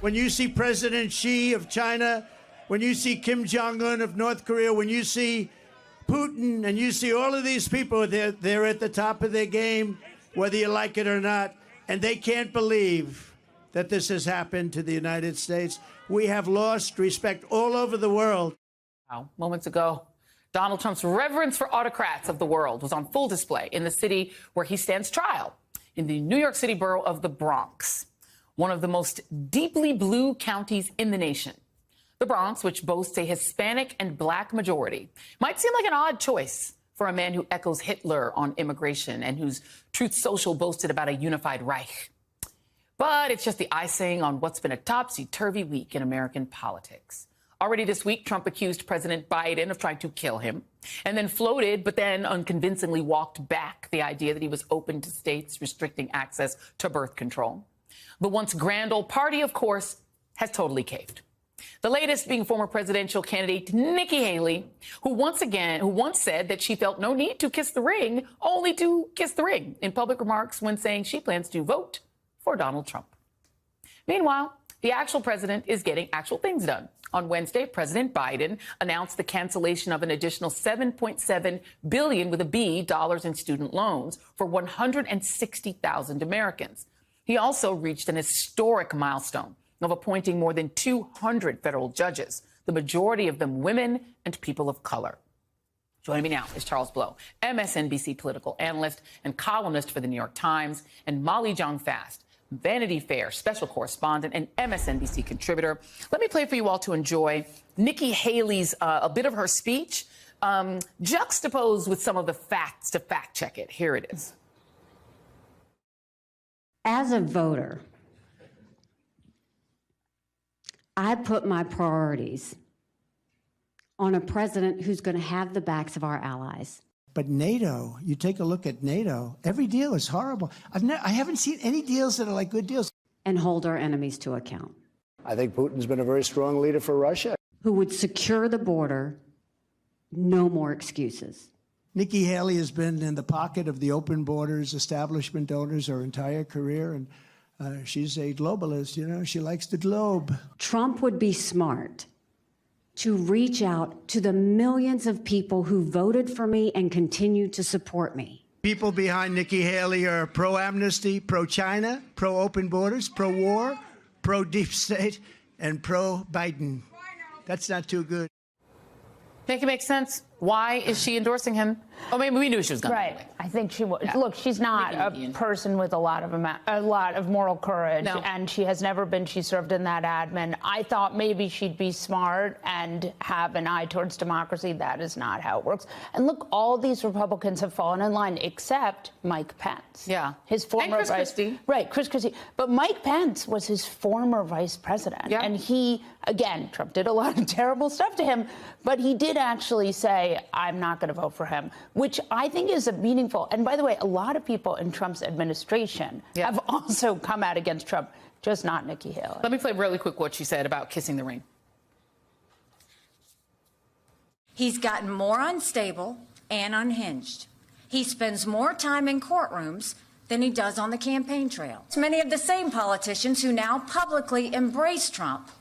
When you see President Xi of China, when you see Kim Jong-un of North Korea, when you see Putin, and you see all of these people, they're at the top of their game, whether you like it or not, and they can't believe that this has happened to the United States. We have lost respect all over the world. Wow. Moments ago, Donald Trump's reverence for autocrats of the world was on full display in the city where he stands trial, in the New York City borough of the Bronx, one of the most deeply blue counties in the nation. The Bronx, which boasts a Hispanic and black majority, might seem like an odd choice for a man who echoes Hitler on immigration and whose Truth Social boasted about a unified Reich. But it's just the icing on what's been a topsy-turvy week in American politics. Already this week, Trump accused President Biden of trying to kill him, and then floated, but then unconvincingly walked back the idea that he was open to states restricting access to birth control. The once grand old party, of course, has totally caved. The latest being former presidential candidate Nikki Haley, who once said that she felt no need to kiss the ring, only to kiss the ring in public remarks when saying she plans to vote for Donald Trump. Meanwhile, the actual president is getting actual things done. On Wednesday, President Biden announced the cancellation of an additional $7.7 billion with a B dollars in student loans for 160,000 Americans. He also reached an historic milestone of appointing more than 200 federal judges, the majority of them women and people of color. Joining me now is Charles Blow, MSNBC political analyst and columnist for the New York Times, and Molly Jong-Fast, Vanity Fair special correspondent and MSNBC contributor. Let me play for you all to enjoy Nikki Haley's, a bit of her speech, juxtaposed with some of the facts to fact check it. Here it is. As a voter, I put my priorities on a president who's going to have the backs of our allies. But NATO, you take a look at NATO, every deal is horrible. I haven't seen any deals that are like good deals. And hold our enemies to account. I think Putin's been a very strong leader for Russia. Who would secure the border, no more excuses. Nikki Haley has been in the pocket of the open borders establishment owners her entire career, and she's a globalist, you know, she likes the globe. Trump would be smart to reach out to the millions of people who voted for me and continue to support me. People behind Nikki Haley are pro-amnesty, pro-China, pro-open borders, pro-war, pro-deep state, and pro-Biden. That's not too good. Make it make sense? Why is she endorsing him? Oh, maybe we knew she was going to. Right. I think she was. Yeah. Look, she's not a person with a lot of moral courage, and she has never been. She served in that admin. I thought maybe she'd be smart and have an eye towards democracy. That is not how it works. And look, all these Republicans have fallen in line, except Mike Pence. Yeah. His former and Chris Christie. Right, Chris Christie. But Mike Pence was his former vice president, and he, again, Trump did a lot of terrible stuff to him, but he did actually say, I'm not going to vote for him, which I think is a meaningful. And by the way, a lot of people in Trump's administration have also come out against Trump, just not Nikki Haley. Let me play really quick what she said about kissing the ring. He's gotten more unstable and unhinged. He spends more time in courtrooms than he does on the campaign trail. Many of the same politicians who now publicly embrace Trump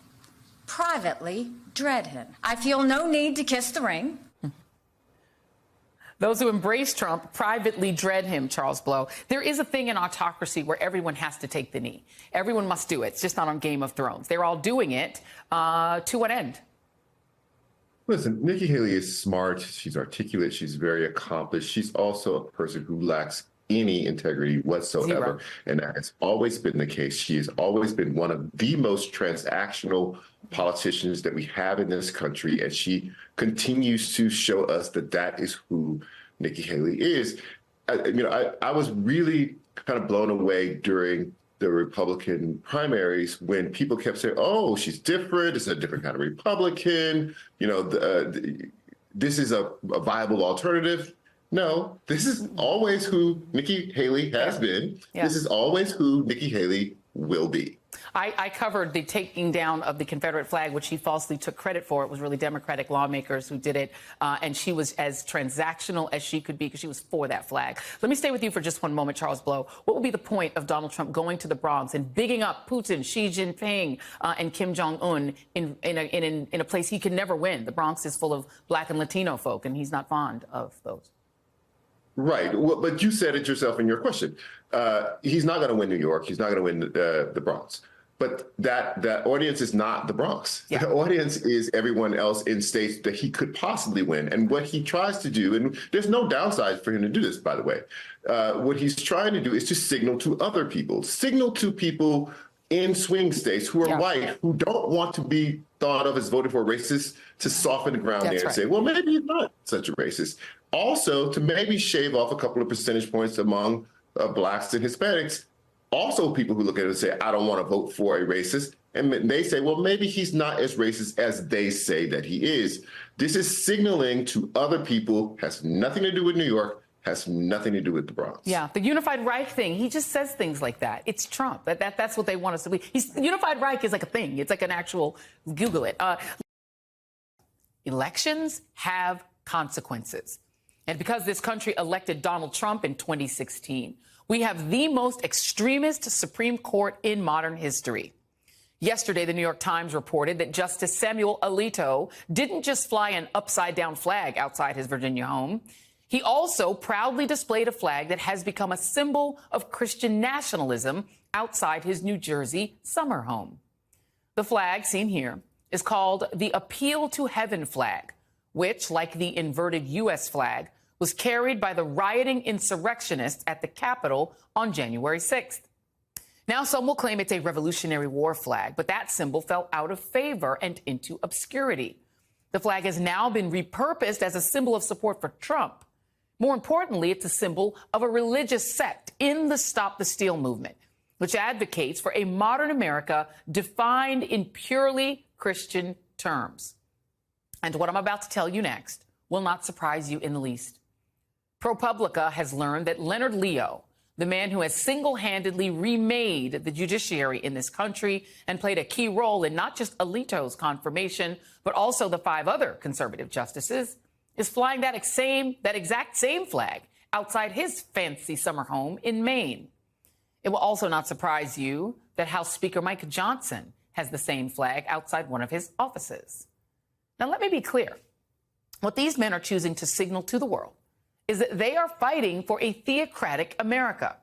privately dread him. I feel no need to kiss the ring. Those who embrace Trump privately dread him, Charles Blow. There is a thing in autocracy where everyone has to take the knee. Everyone must do it. It's just not on Game of Thrones. They're all doing it to what end? Listen, Nikki Haley is smart. She's articulate. She's very accomplished. She's also a person who lacks any integrity whatsoever. Zero. And that has always been the case. She has always been one of the most transactional politicians that we have in this country. And she continues to show us that that is who Nikki Haley is. I was really kind of blown away during the Republican primaries when people kept saying, oh, she's different. It's a different kind of Republican. This is a viable alternative. No, this is always who Nikki Haley has been. Yeah. This is always who Nikki Haley will be. I covered the taking down of the Confederate flag, which she falsely took credit for. It was really Democratic lawmakers who did it. And she was as transactional as she could be because she was for that flag. Let me stay with you for just one moment, Charles Blow. What will be the point of Donald Trump going to the Bronx and bigging up Putin, Xi Jinping, and Kim Jong-un in a place he can never win? The Bronx is full of Black and Latino folk, and he's not fond of those. Right. Well, but you said it yourself in your question. He's not going to win New York. He's not going to win the Bronx. But that audience is not the Bronx. Yeah. The audience is everyone else in states that he could possibly win. And what he tries to do, and there's no downside for him to do this, by the way, what he's trying to do is to signal to other people, signal to people in swing states who are white, who don't want to be thought of as voting for a racist, to soften the ground there and say, well, maybe he's not such a racist. Also, to maybe shave off a couple of percentage points among Blacks and Hispanics. Also, people who look at it and say, I don't want to vote for a racist. And they say, well, maybe he's not as racist as they say that he is. This is signaling to other people, has nothing to do with New York, has nothing to do with the Bronx. Yeah, the Unified Reich thing, he just says things like that. It's Trump. That's what they want us to believe. Unified Reich is like a thing. It's like an actual, Google it. Elections have consequences. And because this country elected Donald Trump in 2016, we have the most extremist Supreme Court in modern history. Yesterday, the New York Times reported that Justice Samuel Alito didn't just fly an upside-down flag outside his Virginia home. He also proudly displayed a flag that has become a symbol of Christian nationalism outside his New Jersey summer home. The flag, seen here, is called the Appeal to Heaven flag, which, like the inverted U.S. flag, was carried by the rioting insurrectionists at the Capitol on January 6th. Now, some will claim it's a Revolutionary War flag, but that symbol fell out of favor and into obscurity. The flag has now been repurposed as a symbol of support for Trump. More importantly, it's a symbol of a religious sect in the Stop the Steal movement, which advocates for a modern America defined in purely Christian terms. And what I'm about to tell you next will not surprise you in the least. ProPublica has learned that Leonard Leo, the man who has single-handedly remade the judiciary in this country and played a key role in not just Alito's confirmation, but also the 5 other conservative justices, is flying that exact same flag outside his fancy summer home in Maine. It will also not surprise you that House Speaker Mike Johnson has the same flag outside one of his offices. Now, let me be clear. What these men are choosing to signal to the world is that they are fighting for a theocratic America,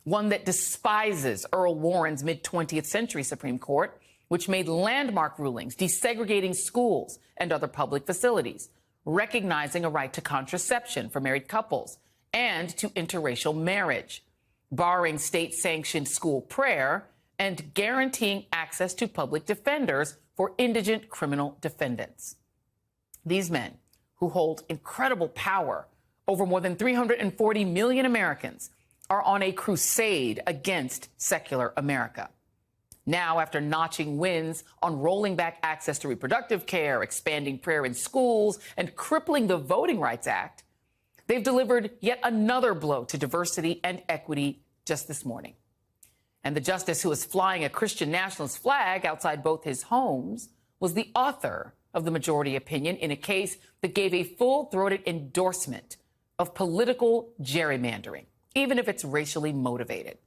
one that despises Earl Warren's mid-20th century Supreme Court, which made landmark rulings desegregating schools and other public facilities, recognizing a right to contraception for married couples and to interracial marriage, barring state-sanctioned school prayer, and guaranteeing access to public defenders for indigent criminal defendants. These men, who hold incredible power over more than 340 million Americans, are on a crusade against secular America. Now, after notching wins on rolling back access to reproductive care, expanding prayer in schools, and crippling the Voting Rights Act, they've delivered yet another blow to diversity and equity just this morning. And the justice who is flying a Christian nationalist flag outside both his homes was the author of the majority opinion in a case that gave a full-throated endorsement of political gerrymandering, even if it's racially motivated.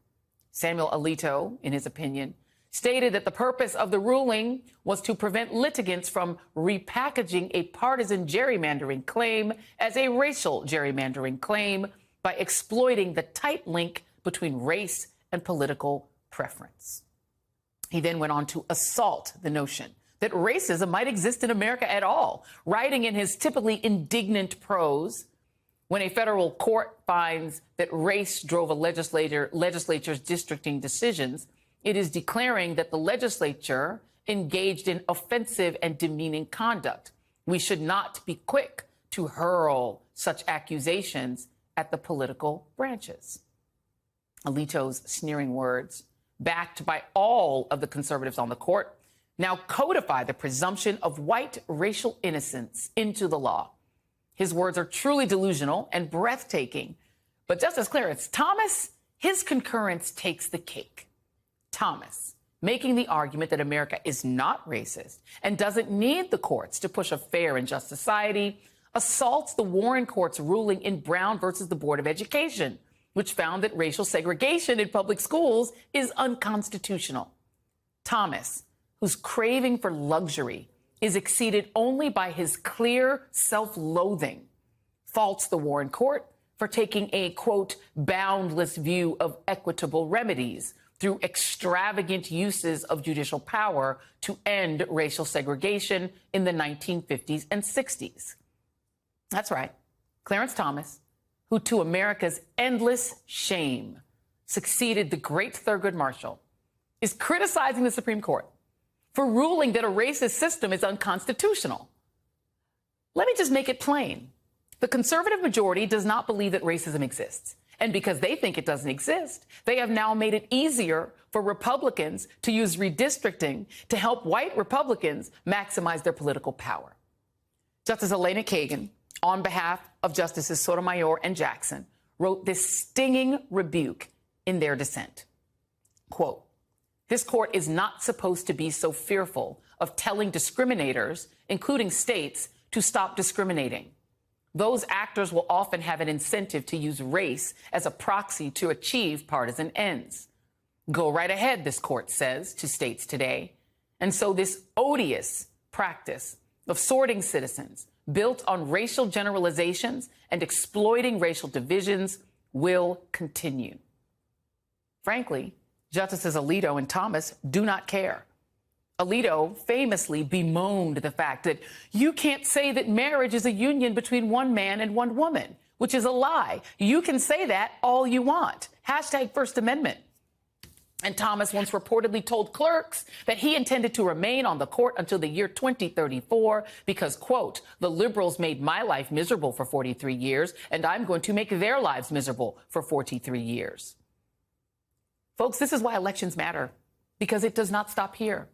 Samuel Alito, in his opinion, stated that the purpose of the ruling was to prevent litigants from repackaging a partisan gerrymandering claim as a racial gerrymandering claim by exploiting the tight link between race and political preference. He then went on to assault the notion that racism might exist in America at all, writing in his typically indignant prose, when a federal court finds that race drove a legislature's districting decisions, it is declaring that the legislature engaged in offensive and demeaning conduct. We should not be quick to hurl such accusations at the political branches. Alito's sneering words, backed by all of the conservatives on the court, now codify the presumption of white racial innocence into the law. His words are truly delusional and breathtaking. But Justice Clarence Thomas, his concurrence takes the cake. Thomas, making the argument that America is not racist and doesn't need the courts to push a fair and just society, assaults the Warren Court's ruling in Brown versus the Board of Education, which found that racial segregation in public schools is unconstitutional. Thomas, whose craving for luxury is exceeded only by his clear self-loathing, faults the Warren Court for taking a, quote, boundless view of equitable remedies through extravagant uses of judicial power to end racial segregation in the 1950s and 60s. That's right. Clarence Thomas, who to America's endless shame succeeded the great Thurgood Marshall, is criticizing the Supreme Court for ruling that a racist system is unconstitutional. Let me just make it plain. The conservative majority does not believe that racism exists. And because they think it doesn't exist, they have now made it easier for Republicans to use redistricting to help white Republicans maximize their political power. Justice Elena Kagan, on behalf of Justices Sotomayor and Jackson, wrote this stinging rebuke in their dissent. Quote, "This court is not supposed to be so fearful of telling discriminators, including states, to stop discriminating. Those actors will often have an incentive to use race as a proxy to achieve partisan ends. Go right ahead," this court says to states today. And so this odious practice of sorting citizens built on racial generalizations and exploiting racial divisions will continue. Frankly, Justices Alito and Thomas do not care. Alito famously bemoaned the fact that you can't say that marriage is a union between one man and one woman, which is a lie. You can say that all you want. Hashtag First Amendment. And Thomas once reportedly told clerks that he intended to remain on the court until the year 2034 because, quote, "the liberals made my life miserable for 43 years, and I'm going to make their lives miserable for 43 years. Folks, this is why elections matter, because it does not stop here.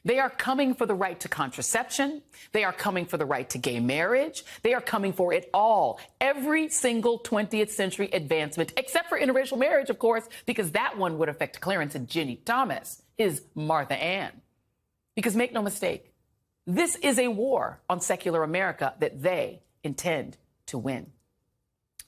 They are coming for the right to contraception. They are coming for the right to gay marriage. They are coming for it all. Every single 20th century advancement, except for interracial marriage, of course, because that one would affect Clarence and Ginny Thomas, is Martha Ann. Because make no mistake, this is a war on secular America that they intend to win.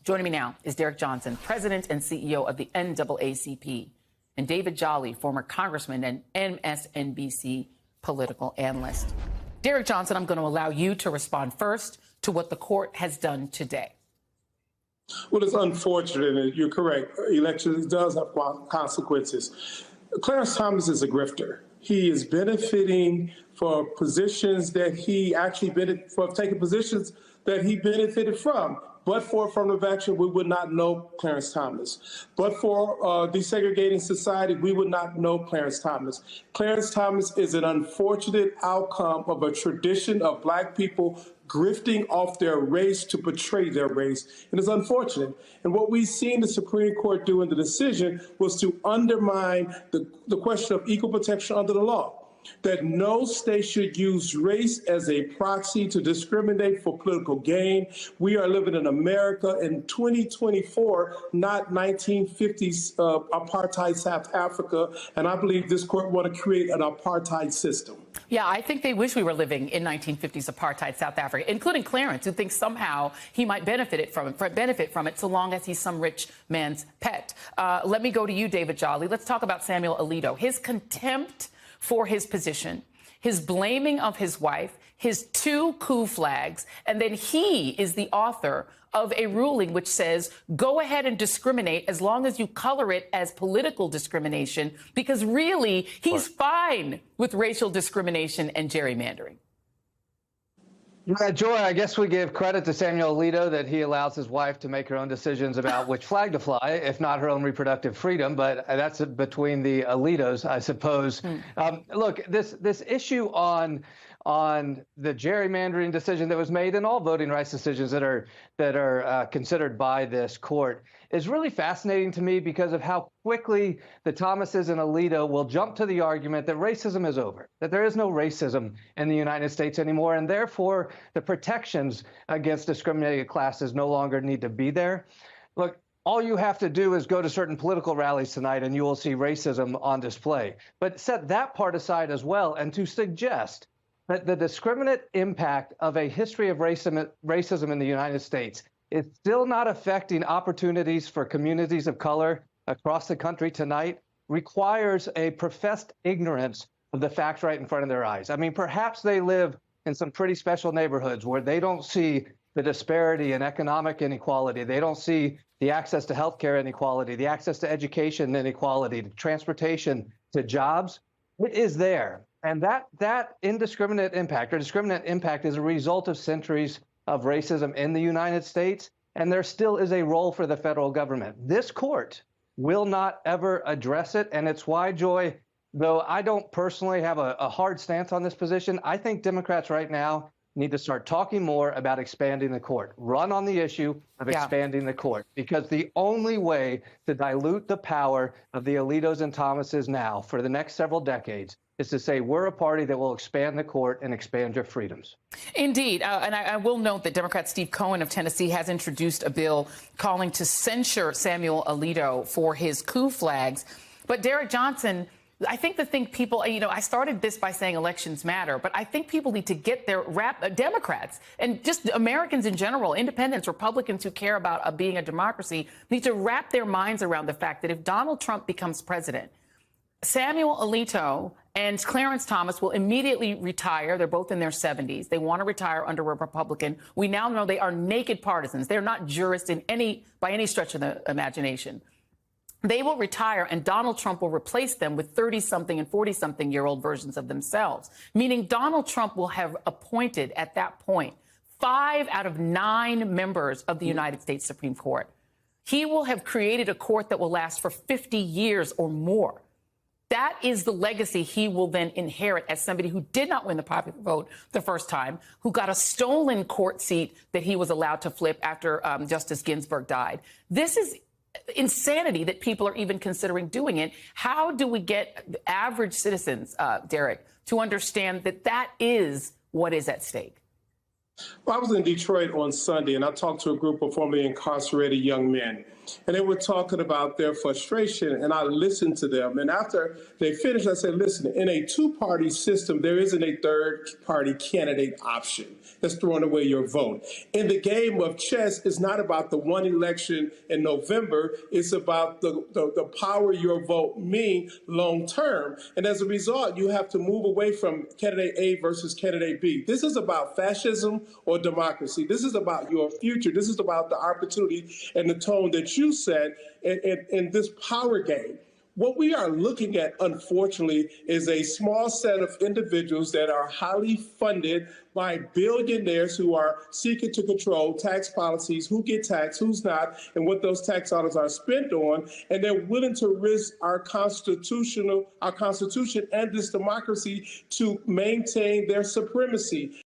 Joining me now is Derek Johnson, President and CEO of the NAACP, and David Jolly, former congressman and MSNBC political analyst. Derek Johnson, I'm going to allow you to respond first to what the court has done today. Well, it's unfortunate, and you're correct. Elections does have consequences. Clarence Thomas is a grifter. He is benefiting for positions that he actually taking positions that he benefited from. But for affirmative action, we would not know Clarence Thomas. But for desegregating society, we would not know Clarence Thomas. Clarence Thomas is an unfortunate outcome of a tradition of Black people grifting off their race to portray their race. And it's unfortunate. And what we've seen the Supreme Court do in the decision was to undermine the question of equal protection under the law, that no state should use race as a proxy to discriminate for political gain. We are living in America in 2024, not 1950s apartheid South Africa. And I believe this court want to create an apartheid system. Yeah, I think they wish we were living in 1950s apartheid South Africa, including Clarence, who thinks somehow he might benefit from it so long as he's some rich man's pet. Let me go to you, David Jolly. Let's talk about Samuel Alito. His contempt for his position, his blaming of his wife, his 2 coup flags, and then he is the author of a ruling which says, go ahead and discriminate as long as you color it as political discrimination, because really he's fine with racial discrimination and gerrymandering. Yeah, Joy, I guess we give credit to Samuel Alito that he allows his wife to make her own decisions about which flag to fly, if not her own reproductive freedom. But that's between the Alitos, I suppose. Look, this issue on the gerrymandering decision that was made and all voting rights decisions that are considered by this court is really fascinating to me because of how quickly the Thomases and Alito will jump to the argument that racism is over, that there is no racism in the United States anymore, and therefore the protections against discriminated classes no longer need to be there. Look, all you have to do is go to certain political rallies tonight and you will see racism on display. But set that part aside as well, and to suggest that the discriminate impact of a history of racism in the United States is still not affecting opportunities for communities of color across the country tonight requires a professed ignorance of the facts right in front of their eyes. I mean, perhaps they live in some pretty special neighborhoods where they don't see the disparity in economic inequality. They don't see the access to healthcare inequality, the access to education inequality, to transportation, to jobs. It is there. And that indiscriminate impact or discriminate impact is a result of centuries of racism in the United States. And there still is a role for the federal government. This court will not ever address it. And it's why, Joy, though I don't personally have a hard stance on this position, I think Democrats right now need to start talking more about expanding the court, run on the issue of expanding the court, because the only way to dilute the power of the Alitos and Thomases now for the next several decades is to say we're a party that will expand the court and expand your freedoms. Indeed. And I will note that Democrat Steve Cohen of Tennessee has introduced a bill calling to censure Samuel Alito for his coup flags. But Derek Johnson, I think people, I started this by saying elections matter, but I think people need to get their Democrats and just Americans in general, independents, Republicans who care about being a democracy, need to wrap their minds around the fact that if Donald Trump becomes president, Samuel Alito and Clarence Thomas will immediately retire. They're both in their 70s. They want to retire under a Republican. We now know they are naked partisans. They're not jurists by any stretch of the imagination. They will retire, and Donald Trump will replace them with 30-something and 40-something-year-old versions of themselves, meaning Donald Trump will have appointed at that point 5 out of 9 members of the United States Supreme Court. He will have created a court that will last for 50 years or more. That is the legacy he will then inherit as somebody who did not win the popular vote the first time, who got a stolen court seat that he was allowed to flip after Justice Ginsburg died. This is insanity that people are even considering doing it. How do we get average citizens, Derek, to understand that that is what is at stake? Well, I was in Detroit on Sunday, and I talked to a group of formerly incarcerated young men, and they were talking about their frustration, and I listened to them. And after they finished, I said, listen, in a two-party system, there isn't a third-party candidate option that's throwing away your vote. In the game of chess, it's not about the one election in November. It's about the power your vote means long-term. And as a result, you have to move away from candidate A versus candidate B. This is about fascism or democracy. This is about your future. This is about the opportunity and the tone that you set in this power game. What we are looking at, unfortunately, is a small set of individuals that are highly funded by billionaires who are seeking to control tax policies, who get taxed, who's not, and what those tax dollars are spent on. And they're willing to risk our Constitution and this democracy to maintain their supremacy.